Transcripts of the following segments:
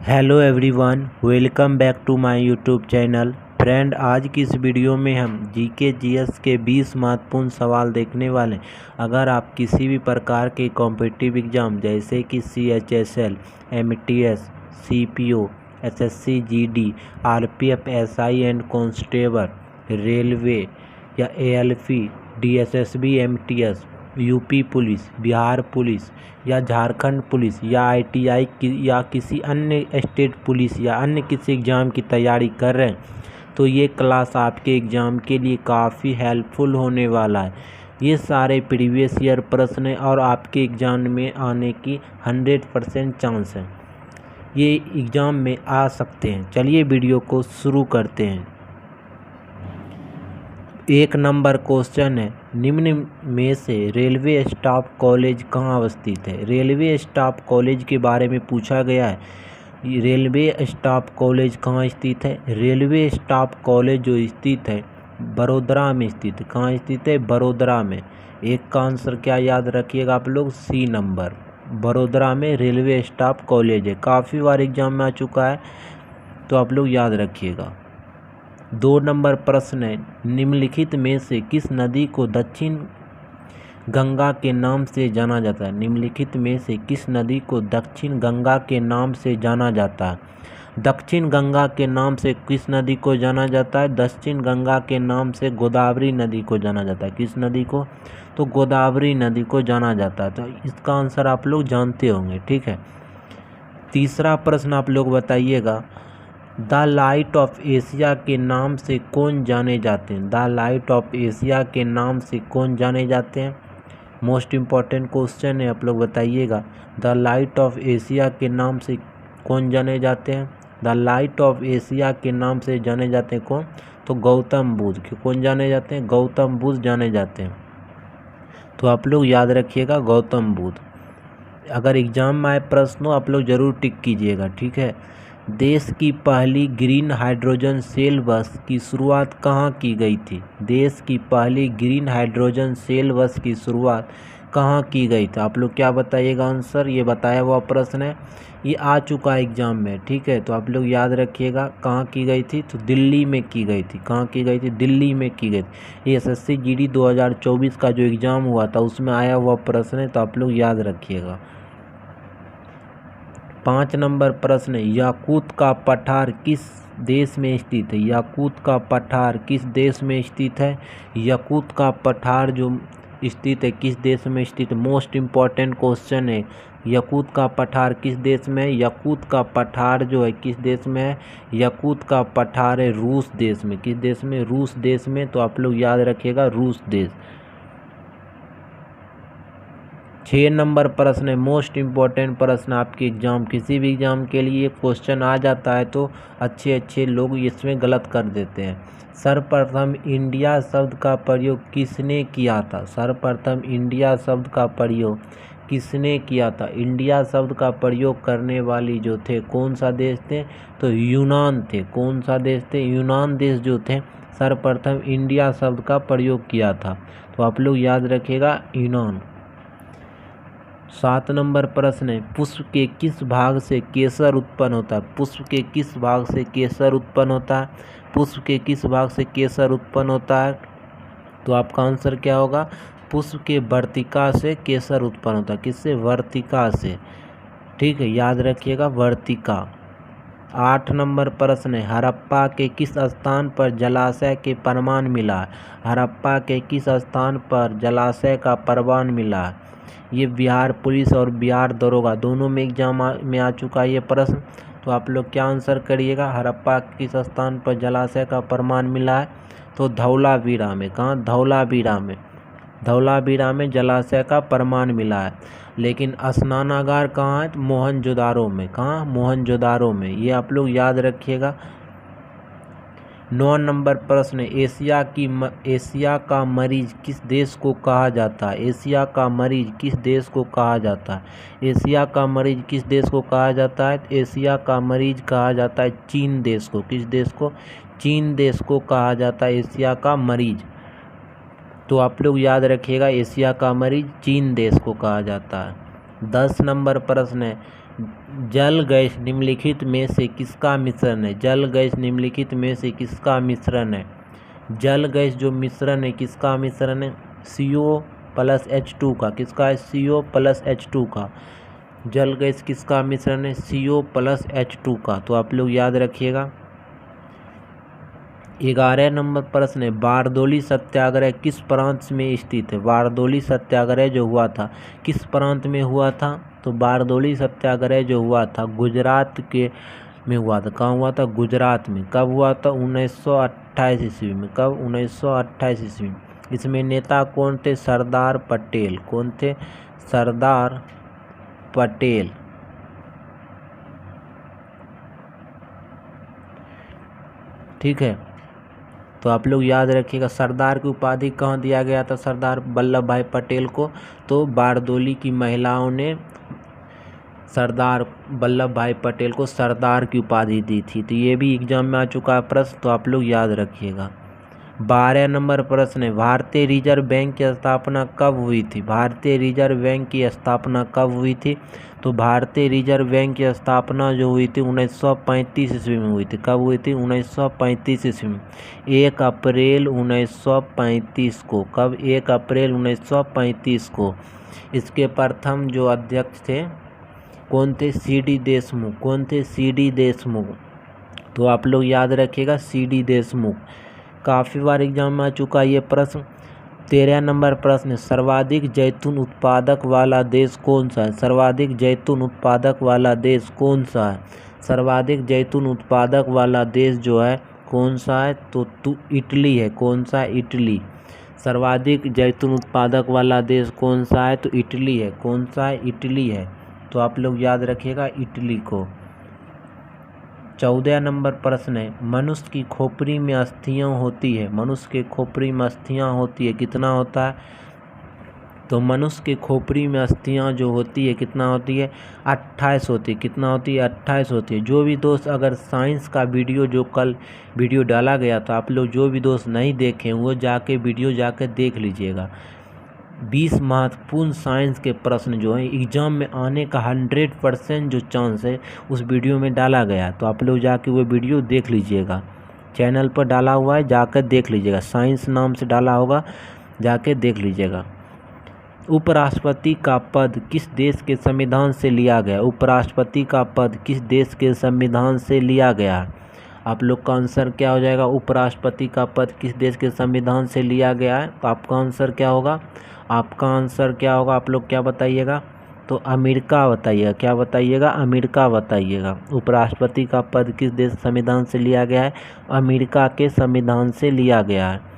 Hello everyone, welcome back to my YouTube channel. Friend, आज की इस वीडियो में हम जीके जीएस के 20 महत्वपूर्ण सवाल देखने वाले हैं। अगर आप किसी भी प्रकार के कॉम्पिटिटिव एग्जाम जैसे कि CHSL, MTS, CPO, SSC GD, RPF, SI and constable, railway या ALP, DSSB, MTS, UP police, Bihar police या झारखंड पुलिस या ITI या किसी अन्य स्टेट पुलिस या अन्य किसी एग्ज़ाम की तैयारी कर रहे हैं तो ये क्लास आपके एग्ज़ाम के लिए काफ़ी हेल्पफुल होने वाला है। ये सारे प्रीवियस ईयर प्रश्न हैं और आपके एग्ज़ाम में आने की 100% चांस है, ये एग्ज़ाम में आ सकते हैं। चलिए वीडियो को शुरू करते हैं। 1 नंबर क्वेश्चन है, निम्न में से रेलवे स्टाफ कॉलेज कहाँ अवस्थित है। रेलवे स्टाफ कॉलेज के बारे में पूछा गया है। रेलवे स्टाफ कॉलेज कहाँ स्थित है। रेलवे स्टाफ कॉलेज जो स्थित है बड़ोदरा में स्थित है। कहाँ स्थित है? बड़ोदरा में। एक का आंसर क्या याद रखिएगा आप लोग? C नंबर, बड़ोदरा में रेलवे स्टाफ कॉलेज है। काफ़ी बार एग्जाम में आ चुका है तो आप लोग याद रखिएगा। 2 नंबर प्रश्न है, निम्नलिखित में से किस नदी को दक्षिण गंगा के नाम से जाना जाता है। निम्नलिखित में से किस नदी को दक्षिण गंगा के नाम से जाना जाता है। दक्षिण गंगा के नाम से किस नदी को जाना जाता है? दक्षिण गंगा के नाम से गोदावरी नदी को जाना जाता है। किस नदी को? तो गोदावरी नदी को जाना जाता है। तो इसका आंसर आप लोग जानते होंगे, ठीक है। तीसरा प्रश्न आप लोग बताइएगा, द लाइट ऑफ एशिया के नाम से कौन जाने जाते हैं। द लाइट ऑफ एशिया के नाम से कौन जाने जाते हैं? मोस्ट इम्पॉर्टेंट क्वेश्चन है, आप लोग बताइएगा। द लाइट ऑफ एशिया के नाम से कौन जाने जाते हैं? द लाइट ऑफ एशिया के नाम से जाने जाते हैं कौन? तो गौतम बुद्ध। कौन जाने जाते हैं? गौतम बुद्ध जाने जाते हैं। तो आप लोग याद रखिएगा गौतम बुद्ध। अगर एग्जाम में आए प्रश्न हो आप लोग ज़रूर टिक कीजिएगा, ठीक है। देश की पहली ग्रीन हाइड्रोजन सेल बस की शुरुआत कहाँ की गई थी। देश की पहली ग्रीन हाइड्रोजन सेल बस की शुरुआत कहाँ की गई थी? आप लोग क्या बताइएगा आंसर? ये बताया हुआ प्रश्न है, ये आ चुका है एग्जाम में, ठीक है। तो आप लोग याद रखिएगा कहाँ की गई थी, तो दिल्ली में की गई थी। कहाँ की गई थी? दिल्ली में की गई थी। ये SSC GD 2024 का जो एग्ज़ाम हुआ था उसमें आया हुआ प्रश्न है, तो आप लोग याद रखिएगा। 5 नंबर प्रश्न है, याकूत का पठार किस देश में स्थित है। याकूत का पठार किस देश में स्थित है। याकूत का पठार जो स्थित है किस देश में स्थित है? मोस्ट इम्पॉर्टेंट क्वेश्चन है। याकूत का पठार किस देश में है? याकूत का पठार जो है किस देश में है? याकूत का पठार है रूस देश में। किस देश में? रूस देश में। तो आप लोग याद रखिएगा रूस देश। 6 नंबर प्रश्न है, मोस्ट इम्पॉर्टेंट प्रश्न आपके एग्जाम, किसी भी एग्जाम के लिए क्वेश्चन आ जाता है तो अच्छे लोग इसमें गलत कर देते हैं। सर्वप्रथम इंडिया शब्द का प्रयोग किसने किया था। सर्वप्रथम इंडिया शब्द का प्रयोग किसने किया था। इंडिया शब्द का प्रयोग करने वाली जो थे कौन सा देश थे? तो यूनान थे। कौन सा देश थे? यूनान देश जो थे सर्वप्रथम इंडिया शब्द का प्रयोग किया था। तो आप लोग याद रखिएगा यूनान। 7 नंबर प्रश्न है, पुष्प के किस भाग से केसर उत्पन्न होता है। पुष्प के किस भाग से केसर उत्पन्न होता है। पुष्प के किस भाग से केसर उत्पन्न होता है? तो आपका आंसर क्या होगा? पुष्प के वर्तिका से केसर उत्पन्न होता है। किससे? वर्तिका से, ठीक है, याद रखिएगा वर्तिका। 8 नंबर प्रश्न है, हड़प्पा के किस स्थान पर जलाशय के प्रमाण मिला है। हड़प्पा के किस स्थान पर जलाशय का प्रमाण मिला है? ये बिहार पुलिस और बिहार दरोगा दोनों में एग्जाम में आ चुका है ये प्रश्न। तो आप लोग क्या आंसर करिएगा? हड़प्पा किस स्थान पर जलाशय का प्रमाण मिला है? तो धौलावीरा में। कहाँ? धौलावीरा में। धौलावीरा में जलाशय का प्रमाण मिला है। लेकिन स्नानागार कहाँ है? मोहनजोदारो में। कहाँ? मोहनजोदारो में। ये आप लोग याद रखिएगा। 9 नंबर प्रश्न, एशिया का मरीज किस देश को कहा जाता है। एशिया का मरीज किस देश को कहा जाता है। एशिया का मरीज किस देश को कहा जाता है? एशिया का मरीज कहा जाता है चीन देश को। किस देश को? चीन देश को कहा जाता है एशिया का मरीज। तो आप लोग याद रखिएगा एशिया का मरीज चीन देश को कहा जाता है। 10 नंबर प्रश्न है, जल गैस निम्नलिखित में से किसका मिश्रण है? जल गैस निम्नलिखित में से किसका मिश्रण है? जल गैस जो मिश्रण है किसका मिश्रण है? CO+H2 का। किसका है? CO+H2 का। जल गैस किसका मिश्रण है? CO+H2 का। तो आप लोग याद रखिएगा। 11 नंबर प्रश्न है, बारदोली सत्याग्रह किस प्रांत में स्थित है? बारदोली सत्याग्रह जो हुआ था किस प्रांत में हुआ था? तो बारदोली सत्याग्रह जो हुआ था गुजरात के में हुआ था। कहाँ हुआ था? गुजरात में। कब हुआ था? 1928 ईस्वी में। कब? 1928 ईस्वी में। इसमें नेता कौन थे? सरदार पटेल। कौन थे? सरदार पटेल। ठीक है, तो आप लोग याद रखिएगा। सरदार की उपाधि कहाँ दिया गया था सरदार वल्लभ भाई पटेल को? तो बारदोली की महिलाओं ने सरदार वल्लभ भाई पटेल को सरदार की उपाधि दी थी। तो ये भी एग्जाम में आ चुका है प्रश्न, तो आप लोग याद रखिएगा। 12 नंबर प्रश्न है, भारतीय रिजर्व बैंक की स्थापना कब हुई थी? भारतीय रिजर्व बैंक की स्थापना कब हुई थी? तो भारतीय रिजर्व बैंक की स्थापना जो हुई थी 1935 ईस्वी में हुई थी। कब हुई थी? 1935 ईस्वी में। 1 अप्रैल 1935 को। कब? 1 अप्रैल 1935 को। इसके प्रथम जो अध्यक्ष थे कौन थे? CD देशमुख। कौन थे? CD देशमुख। तो आप लोग याद रखिएगा CD देशमुख। काफ़ी बार एग्जाम में आ चुका ये प्रश्न। 13 नंबर प्रश्न, सर्वाधिक जैतून उत्पादक वाला देश कौन सा है? सर्वाधिक जैतून उत्पादक वाला देश कौन सा है? सर्वाधिक जैतून उत्पादक वाला देश जो है कौन सा है? तो इटली है। कौन सा है? इटली। सर्वाधिक जैतून उत्पादक वाला देश कौन सा है? तो इटली है। कौन सा है? इटली है। तो आप लोग याद रखिएगा इटली को। 14 नंबर प्रश्न है, मनुष्य की खोपड़ी में अस्थियां होती है। मनुष्य के खोपड़ी में अस्थियां होती है, कितना होता है? तो मनुष्य के खोपड़ी में अस्थियां जो होती है कितना होती है? 28 होती है। कितना होती है? 28 होती है। जो भी दोस्त अगर साइंस का वीडियो जो कल वीडियो डाला गया था, आप लोग जो भी दोस्त नहीं देखे वो जाके वीडियो जाके देख लीजिएगा। 20 महत्वपूर्ण साइंस के प्रश्न जो हैं एग्जाम में आने का 100% जो चांस है उस वीडियो में डाला गया। तो आप लोग जाके वो वीडियो देख लीजिएगा। चैनल पर डाला हुआ है, जाकर देख लीजिएगा। साइंस नाम से डाला होगा, जाके देख लीजिएगा। उपराष्ट्रपति का पद किस देश के संविधान से लिया गया? उपराष्ट्रपति का पद किस देश के संविधान से लिया गया? आप लोग का आंसर क्या हो जाएगा? उपराष्ट्रपति का पद किस देश के संविधान से लिया गया है? तो आपका आंसर क्या होगा? आपका आंसर क्या होगा? आप लोग क्या बताइएगा? तो अमेरिका बताइएगा। क्या बताइएगा? अमेरिका बताइएगा। उपराष्ट्रपति का पद किस देश संविधान से लिया गया है? अमेरिका के संविधान से लिया गया है।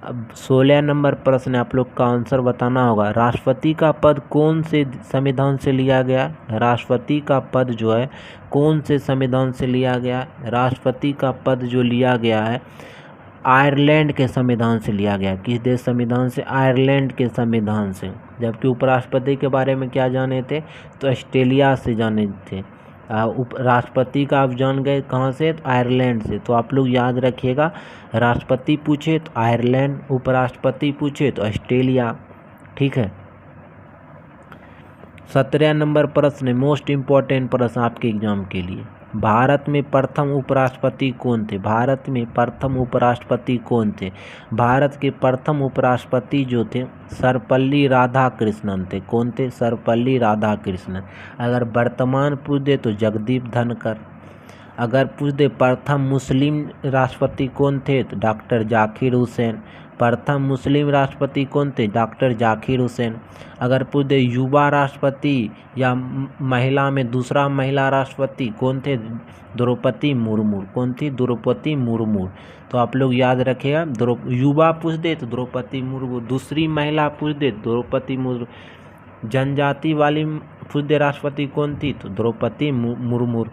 अब 16 नंबर प्रश्न है, आप लोग का आंसर बताना होगा। राष्ट्रपति का पद कौन से संविधान से लिया गया? राष्ट्रपति का पद जो है कौन से संविधान से लिया गया? राष्ट्रपति का पद जो लिया गया है आयरलैंड के संविधान से लिया गया। किस देश संविधान से? आयरलैंड के संविधान से। जबकि उपराष्ट्रपति के बारे में क्या जाने थे? तो ऑस्ट्रेलिया से जाने थे। राष्ट्रपति का आप जान गए कहाँ से? तो आयरलैंड से। तो आप लोग याद रखिएगा, राष्ट्रपति पूछे तो आयरलैंड, उपराष्ट्रपति पूछे तो ऑस्ट्रेलिया। ठीक है। 17 नंबर प्रश्न, मोस्ट इम्पोर्टेंट प्रश्न आपके एग्जाम के लिए। भारत में प्रथम उपराष्ट्रपति कौन थे? भारत में प्रथम उपराष्ट्रपति कौन थे? भारत के प्रथम उपराष्ट्रपति जो थे सर्वपल्ली राधाकृष्णन थे। कौन थे? सर्वपल्ली राधाकृष्णन। अगर वर्तमान पूछ दे तो जगदीप धनखड़। अगर पूछ दे प्रथम मुस्लिम राष्ट्रपति कौन थे तो डॉक्टर जाकिर हुसैन। प्रथम मुस्लिम राष्ट्रपति कौन थे? डॉक्टर जाकिर हुसैन। अगर पूछ दे युवा राष्ट्रपति या महिला में दूसरा महिला राष्ट्रपति कौन थे? द्रौपदी मुर्मू। कौन थी? द्रौपदी मुर्मू। तो आप लोग याद रखिएगा, युवा पूछ दे तो द्रौपदी मुर्मू, दूसरी महिला पूछ दे द्रौपदी मुर्मू, जनजाति वाली पूछ दे राष्ट्रपति कौन थी तो द्रौपदी मुर्मू।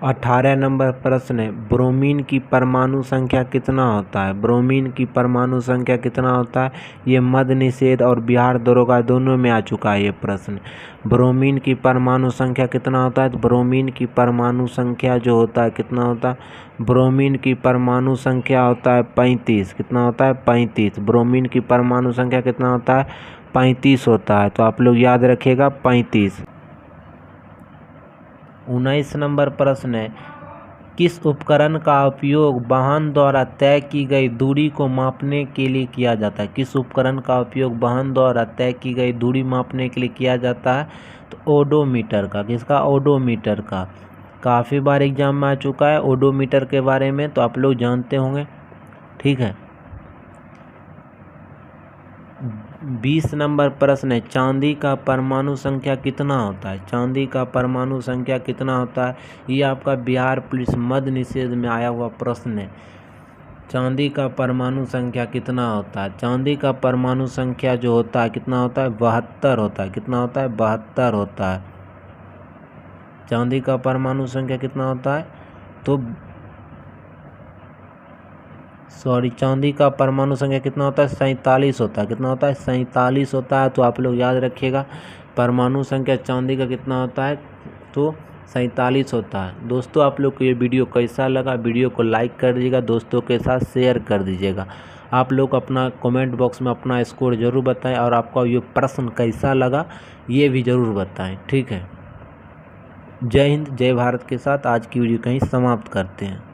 18 नंबर प्रश्न है, ब्रोमीन की परमाणु संख्या कितना होता है? ब्रोमीन की परमाणु संख्या कितना होता है? ये मद्य निषेध और बिहार दरोगा दोनों में आ चुका है ये प्रश्न। ब्रोमीन की परमाणु संख्या कितना होता है? ब्रोमीन की परमाणु संख्या जो होता है कितना होता है? ब्रोमीन की परमाणु संख्या होता है 35। कितना होता है? 35। ब्रोमीन की परमाणु संख्या कितना होता है? 35 होता है। तो आप लोग याद रखिएगा 35। 19 नंबर प्रश्न है, किस उपकरण का उपयोग वाहन द्वारा तय की गई दूरी को मापने के लिए किया जाता है? किस उपकरण का उपयोग वाहन द्वारा तय की गई दूरी मापने के लिए किया जाता है? तो ओडोमीटर का। किसका? ओडोमीटर का। काफ़ी बार एग्जाम में आ चुका है ओडोमीटर के बारे में, तो आप लोग जानते होंगे। ठीक है। 20 नंबर प्रश्न है, चांदी का परमाणु संख्या कितना होता है? चांदी का परमाणु संख्या कितना होता है? ये आपका बिहार पुलिस मद्य निषेध में आया हुआ प्रश्न है। चांदी का परमाणु संख्या कितना होता है? चांदी का परमाणु संख्या जो होता है कितना होता है? 72 होता है। कितना होता है? 72 होता है। चांदी का परमाणु संख्या कितना होता है? तो चांदी का परमाणु संख्या कितना होता है? 47 होता है। कितना होता है? 47 होता है। तो आप लोग याद रखिएगा परमाणु संख्या चांदी का कितना होता है? तो 47 होता है। दोस्तों आप लोग को ये वीडियो कैसा लगा? वीडियो को लाइक कर दीजिएगा, दोस्तों के साथ शेयर कर दीजिएगा। आप लोग अपना कमेंट बॉक्स में अपना स्कोर ज़रूर बताएं और आपका ये प्रश्न कैसा लगा ये भी ज़रूर बताएं। ठीक है। जय हिंद, जय भारत के साथ आज की वीडियो कहीं समाप्त करते हैं।